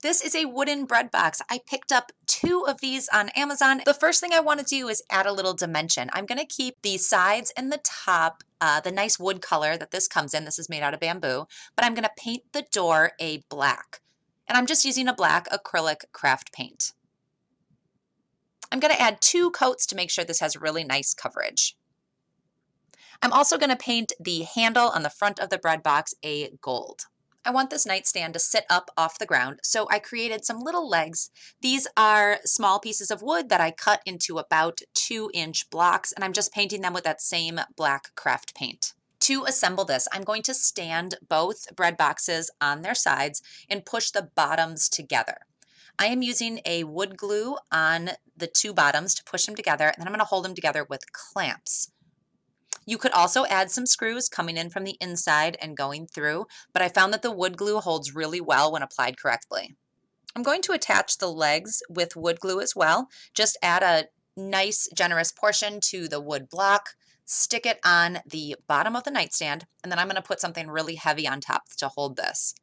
This is a wooden bread box. I picked up 2 of these on Amazon. The first thing I want to do is add a little dimension. I'm going to keep the sides and the top the nice wood color that this comes in. This is made out of bamboo, but I'm going to paint the door a black. And I'm just using a black acrylic craft paint. I'm going to add 2 coats to make sure this has really nice coverage. I'm also going to paint the handle on the front of the bread box a gold. I want this nightstand to sit up off the ground, so I created some little legs. These are small pieces of wood that I cut into about 2-inch blocks, and I'm just painting them with that same black craft paint. To assemble this, I'm going to stand both bread boxes on their sides and push the bottoms together. I am using a wood glue on the 2 bottoms to push them together, and then I'm going to hold them together with clamps. You could also add some screws coming in from the inside and going through, but I found that the wood glue holds really well when applied correctly. I'm going to attach the legs with wood glue as well. Just add a nice generous portion to the wood block, stick it on the bottom of the nightstand, and then I'm going to put something really heavy on top to hold this.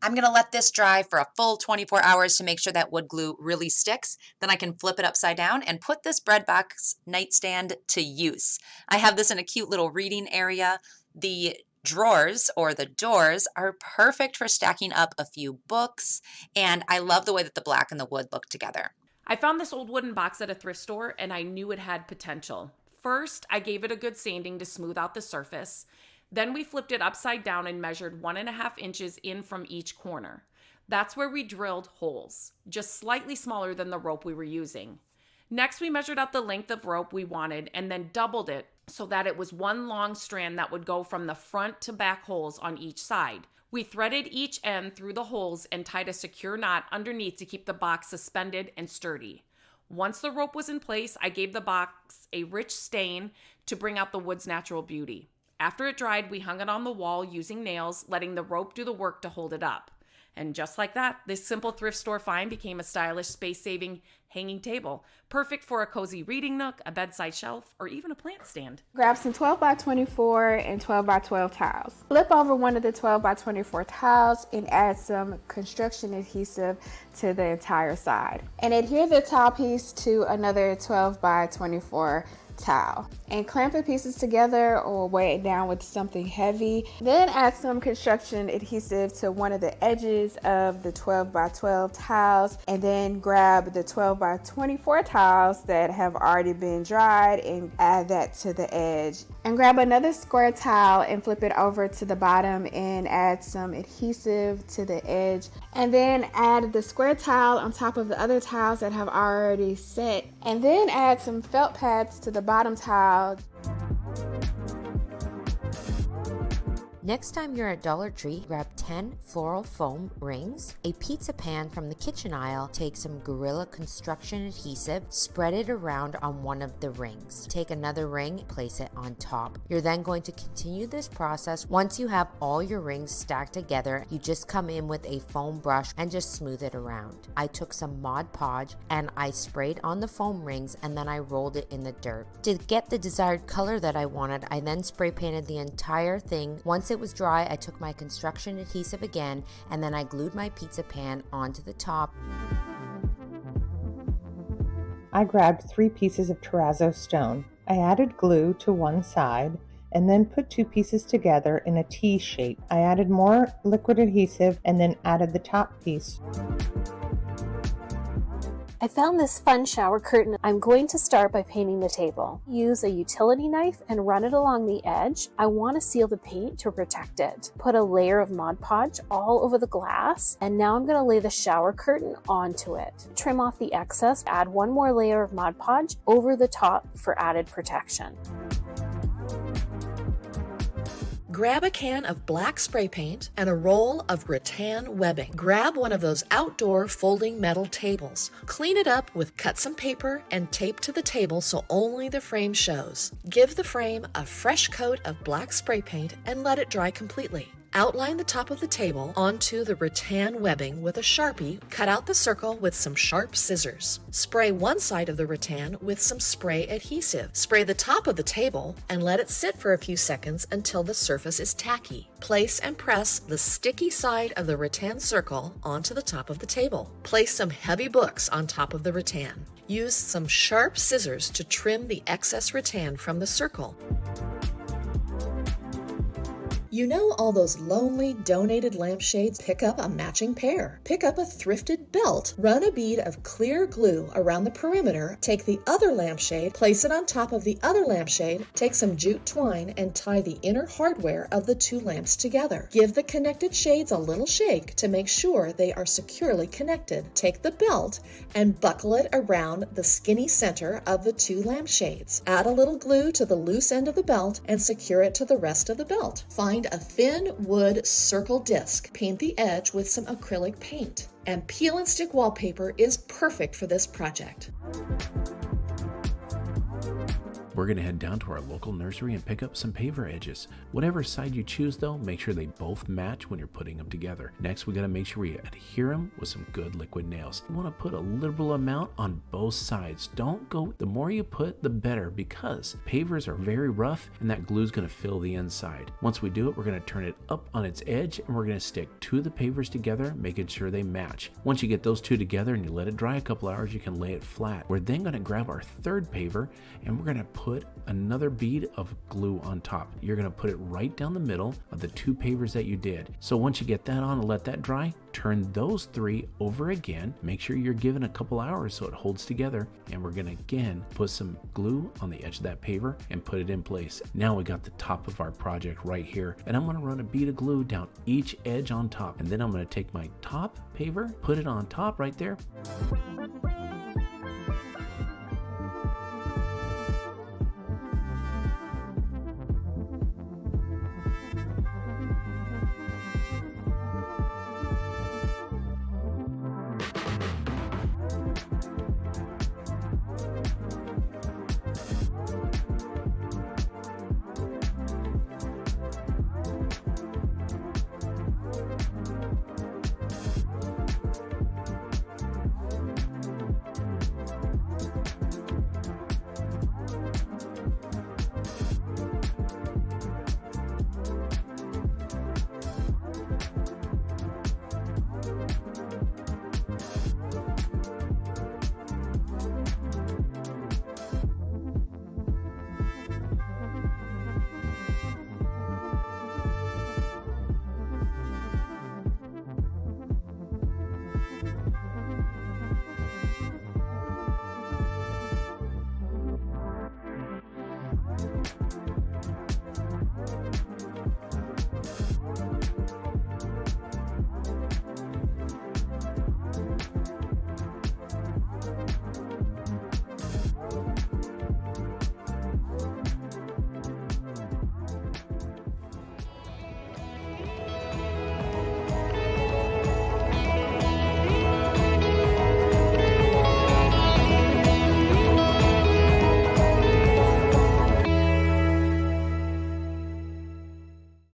I'm going to let this dry for a full 24 hours to make sure that wood glue really sticks. Then I can flip it upside down and put this bread box nightstand to use. I have this in a cute little reading area. The drawers or the doors are perfect for stacking up a few books, and I love the way that the black and the wood look together. I found this old wooden box at a thrift store and I knew it had potential. First, I gave it a good sanding to smooth out the surface. Then we flipped it upside down and measured 1.5 inches in from each corner. That's where we drilled holes, just slightly smaller than the rope we were using. Next, we measured out the length of rope we wanted and then doubled it so that it was one long strand that would go from the front to back holes on each side. We threaded each end through the holes and tied a secure knot underneath to keep the box suspended and sturdy. Once the rope was in place, I gave the box a rich stain to bring out the wood's natural beauty. After it dried, we hung it on the wall using nails, letting the rope do the work to hold it up. And just like that, this simple thrift store find became a stylish, space-saving hanging table, perfect for a cozy reading nook, a bedside shelf, or even a plant stand. Grab some 12 by 24 and 12 by 12 tiles. Flip over one of the 12 by 24 tiles and add some construction adhesive to the entire side. And adhere the tile piece to another 12 by 24 towel and clamp the pieces together or weigh it down with something heavy. Then add some construction adhesive to one of the edges of the 12 by 12 tiles, and then grab the 12 by 24 tiles that have already been dried and add that to the edge. And grab another square tile and flip it over to the bottom and add some adhesive to the edge. And then add the square tile on top of the other tiles that have already set. And then add some felt pads to the bottom tile. Next time you're at Dollar Tree, grab 10 floral foam rings, a pizza pan from the kitchen aisle, take some Gorilla Construction adhesive, spread it around on one of the rings. Take another ring, place it on top. You're then going to continue this process. Once you have all your rings stacked together, you just come in with a foam brush and just smooth it around. I took some Mod Podge and I sprayed on the foam rings and then I rolled it in the dirt. To get the desired color that I wanted, I then spray painted the entire thing. Once it was dry, I took my construction adhesive again and then I glued my pizza pan onto the top. I grabbed 3 pieces of terrazzo stone. I added glue to one side and then put 2 pieces together in a T shape. I added more liquid adhesive and then added the top piece. I found this fun shower curtain. I'm going to start by painting the table. Use a utility knife and run it along the edge. I want to seal the paint to protect it. Put a layer of Mod Podge all over the glass, and now I'm going to lay the shower curtain onto it. Trim off the excess, add one more layer of Mod Podge over the top for added protection. Grab a can of black spray paint and a roll of rattan webbing. Grab one of those outdoor folding metal tables. Clean it up with cut some paper and tape to the table so only the frame shows. Give the frame a fresh coat of black spray paint and let it dry completely. Outline the top of the table onto the rattan webbing with a Sharpie. Cut out the circle with some sharp scissors. Spray one side of the rattan with some spray adhesive. Spray the top of the table and let it sit for a few seconds until the surface is tacky. Place and press the sticky side of the rattan circle onto the top of the table. Place some heavy books on top of the rattan. Use some sharp scissors to trim the excess rattan from the circle. You know all those lonely donated lampshades? Pick up a matching pair. Pick up a thrifted belt. Run a bead of clear glue around the perimeter. Take the other lampshade, place it on top of the other lampshade. Take some jute twine and tie the inner hardware of the two lamps together. Give the connected shades a little shake to make sure they are securely connected. Take the belt and buckle it around the skinny center of the two lampshades. Add a little glue to the loose end of the belt and secure it to the rest of the belt. Find a thin wood circle disc. Paint the edge with some acrylic paint. And peel and stick wallpaper is perfect for this project. We're going to head down to our local nursery and pick up some paver edges. Whatever side you choose though, make sure they both match when you're putting them together. Next, we got to make sure we adhere them with some good liquid nails. You want to put a liberal amount on both sides. Don't go, the more you put, the better, because pavers are very rough and that glue is going to fill the inside. Once we do it, we're going to turn it up on its edge and we're going to stick two of the pavers together, making sure they match. Once you get those two together and you let it dry a couple hours, you can lay it flat. We're then going to grab our third paver and we're going to put another bead of glue on top. You're going to put it right down the middle of the two pavers that you did. So once you get that on and let that dry, turn those three over again. Make sure you're giving a couple hours so it holds together. And we're going to again put some glue on the edge of that paver and put it in place. Now we got the top of our project right here. And I'm going to run a bead of glue down each edge on top. And then I'm going to take my top paver, put it on top right there.